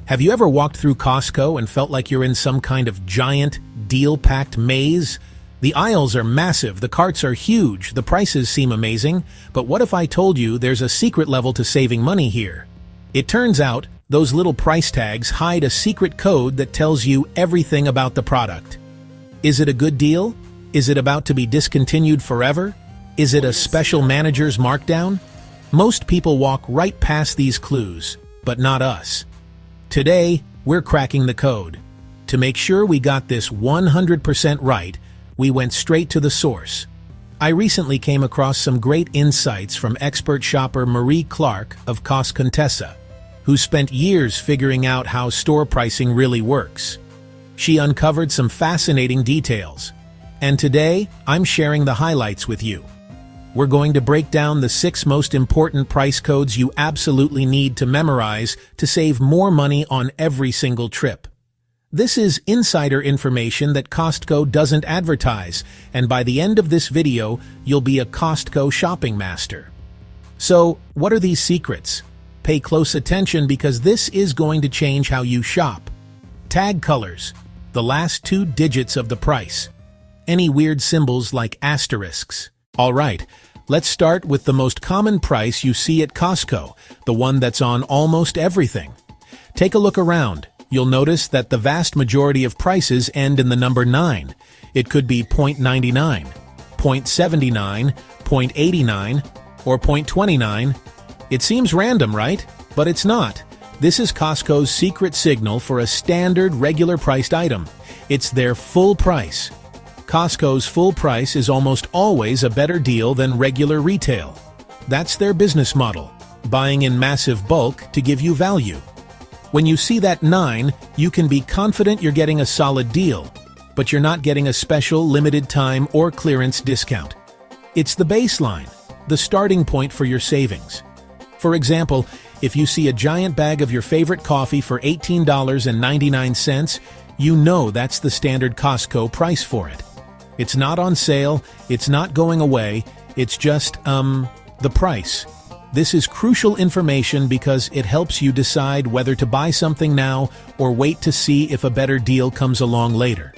Have you ever walked through Costco and felt like you're in some kind of giant, deal-packed maze? The aisles are massive, the carts are huge, the prices seem amazing, but what if I told you there's a secret level to saving money here? It turns out, those little price tags hide a secret code that tells you everything about the product. Is it a good deal? Is it about to be discontinued forever? Is it a special manager's markdown? Most people walk right past these clues, but not us. Today, we're cracking the code. To make sure we got this 100% right, we went straight to the source. I recently came across some great insights from expert shopper Marie Clark of Costco, who spent years figuring out how store pricing really works. She uncovered some fascinating details, and today I'm sharing the highlights with you. We're going to break down the 6 most important price codes you absolutely need to memorize to save more money on every single trip. This is insider information that Costco doesn't advertise, and by the end of this video, you'll be a Costco shopping master. So, what are these secrets? Pay close attention because this is going to change how you shop. Tag colors, the last 2 digits of the price. Any weird symbols like asterisks. Alright, let's start with the most common price you see at Costco, the one that's on almost everything. Take a look around. You'll notice that the vast majority of prices end in the number 9. It could be $0.99, $0.79, $0.89, or $0.29. It seems random, right? But it's not. This is Costco's secret signal for a standard, regular-priced item. It's their full price. Costco's full price is almost always a better deal than regular retail. That's their business model, buying in massive bulk to give you value. When you see that 9, you can be confident you're getting a solid deal, but you're not getting a special limited time or clearance discount. It's the baseline, the starting point for your savings. For example, if you see a giant bag of your favorite coffee for $18.99, you know that's the standard Costco price for it. It's not on sale, it's not going away, it's just, the price. This is crucial information because it helps you decide whether to buy something now or wait to see if a better deal comes along later.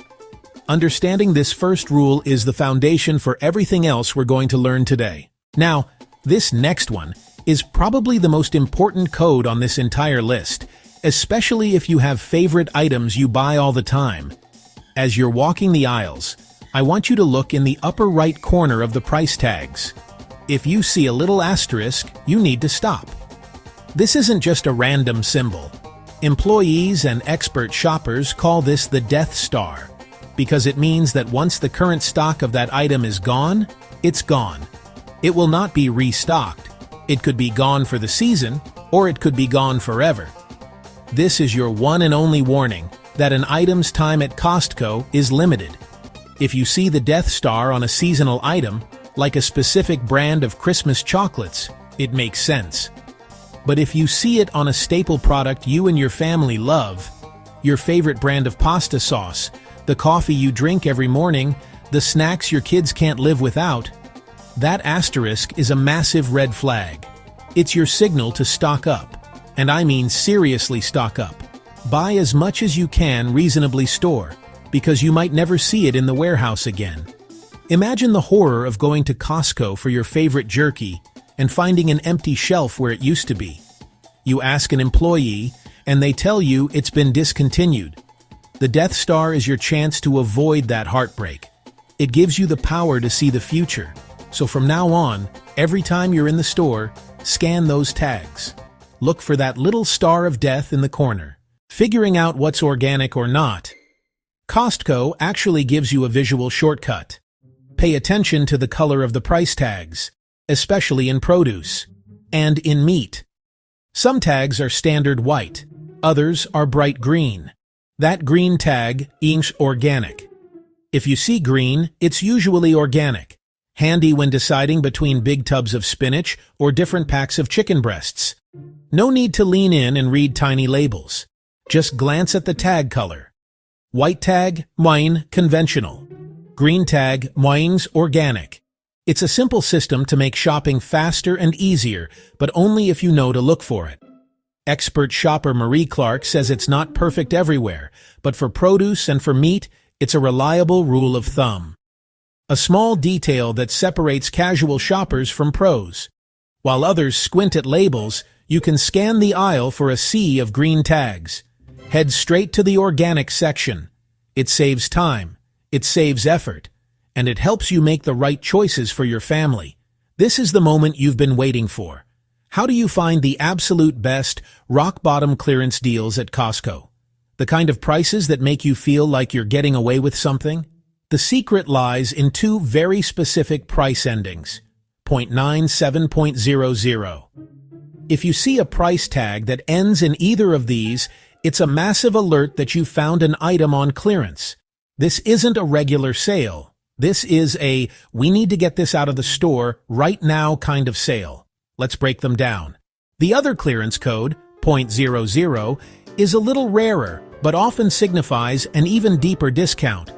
Understanding this first rule is the foundation for everything else we're going to learn today. Now, this next one is probably the most important code on this entire list, especially if you have favorite items you buy all the time. As you're walking the aisles, I want you to look in the upper right corner of the price tags. If you see a little asterisk, you need to stop. This isn't just a random symbol. Employees and expert shoppers call this the Death Star, because it means that once the current stock of that item is gone, it's gone. It will not be restocked. It could be gone for the season, or it could be gone forever. This is your one and only warning that an item's time at Costco is limited. If you see the Death Star on a seasonal item, like a specific brand of Christmas chocolates, it makes sense. But if you see it on a staple product you and your family love, your favorite brand of pasta sauce, the coffee you drink every morning, the snacks your kids can't live without, that asterisk is a massive red flag. It's your signal to stock up. And I mean seriously stock up. Buy as much as you can reasonably store, because you might never see it in the warehouse again. Imagine the horror of going to Costco for your favorite jerky and finding an empty shelf where it used to be. You ask an employee, and they tell you it's been discontinued. The Death Star is your chance to avoid that heartbreak. It gives you the power to see the future. So from now on, every time you're in the store, scan those tags. Look for that little star of death in the corner. Figuring out what's organic or not. Costco actually gives you a visual shortcut. Pay attention to the color of the price tags, especially in produce, and in meat. Some tags are standard white, others are bright green. That green tag means organic. If you see green, it's usually organic, handy when deciding between big tubs of spinach or different packs of chicken breasts. No need to lean in and read tiny labels. Just glance at the tag color. White tag, wine, conventional. Green tag, wine's organic. It's a simple system to make shopping faster and easier, but only if you know to look for it. Expert shopper Marie Clark says it's not perfect everywhere, but for produce and for meat, it's a reliable rule of thumb. A small detail that separates casual shoppers from pros. While others squint at labels, you can scan the aisle for a sea of green tags. Head straight to the organic section. It saves time, it saves effort, and it helps you make the right choices for your family. This is the moment you've been waiting for. How do you find the absolute best, rock-bottom clearance deals at Costco? The kind of prices that make you feel like you're getting away with something? The secret lies in two very specific price endings. 0.97.00. If you see a price tag that ends in either of these, it's a massive alert that you found an item on clearance. This isn't a regular sale. This is a, we need to get this out of the store right now kind of sale. Let's break them down. The other clearance code, 0.00, is a little rarer, but often signifies an even deeper discount.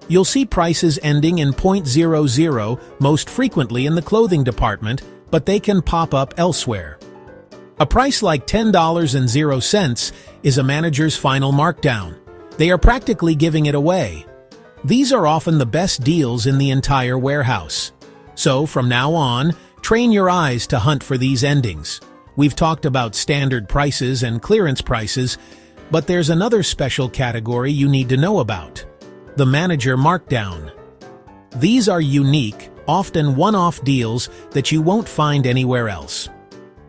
You'll see prices ending in 0.00 most frequently in the clothing department, but they can pop up elsewhere. A price like $10.00 is a manager's final markdown. They are practically giving it away. These are often the best deals in the entire warehouse. So, from now on, train your eyes to hunt for these endings. We've talked about standard prices and clearance prices, but there's another special category you need to know about. The manager markdown. These are unique, often one-off deals that you won't find anywhere else.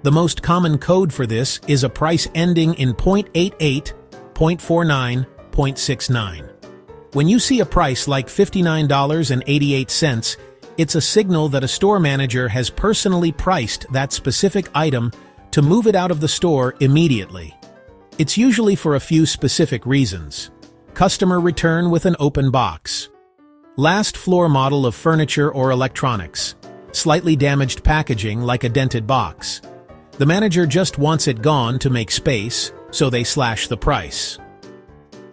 The most common code for this is a price ending in 0.88, 0.49, 0.69. When you see a price like $59.88, it's a signal that a store manager has personally priced that specific item to move it out of the store immediately. It's usually for a few specific reasons. Customer return with an open box. Last floor model of furniture or electronics. Slightly damaged packaging like a dented box. The manager just wants it gone to make space, so they slash the price.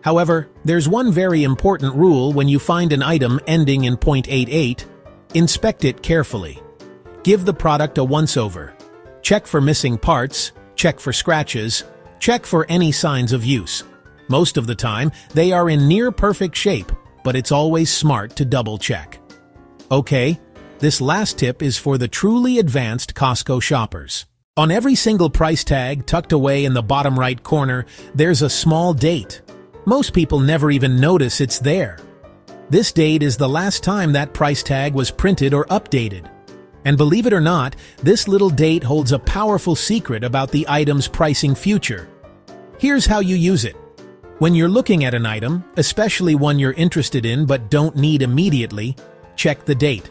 However, there's one very important rule when you find an item ending in 0.88. Inspect it carefully. Give the product a once-over. Check for missing parts, check for scratches, check for any signs of use. Most of the time, they are in near-perfect shape, but it's always smart to double-check. Okay, this last tip is for the truly advanced Costco shoppers. On every single price tag tucked away in the bottom right corner, there's a small date. Most people never even notice it's there. This date is the last time that price tag was printed or updated. And believe it or not, this little date holds a powerful secret about the item's pricing future. Here's how you use it. When you're looking at an item, especially one you're interested in but don't need immediately, check the date.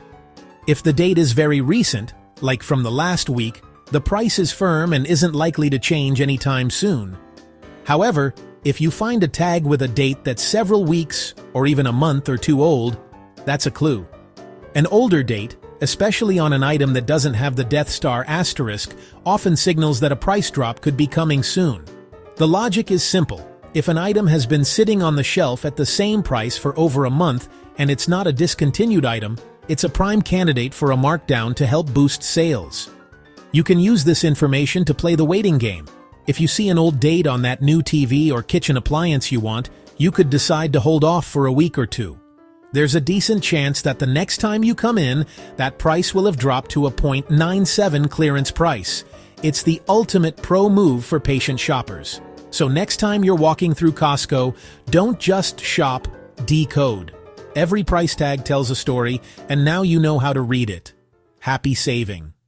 If the date is very recent, like from the last week, the price is firm and isn't likely to change anytime soon. However, if you find a tag with a date that's several weeks or even a month or two old, that's a clue. An older date, especially on an item that doesn't have the Death Star asterisk, often signals that a price drop could be coming soon. The logic is simple. If an item has been sitting on the shelf at the same price for over a month and it's not a discontinued item, it's a prime candidate for a markdown to help boost sales. You can use this information to play the waiting game. If you see an old date on that new TV or kitchen appliance you want, you could decide to hold off for a week or two. There's a decent chance that the next time you come in, that price will have dropped to a 0.97 clearance price. It's the ultimate pro move for patient shoppers. So next time you're walking through Costco, don't just shop, decode. Every price tag tells a story, and now you know how to read it. Happy saving.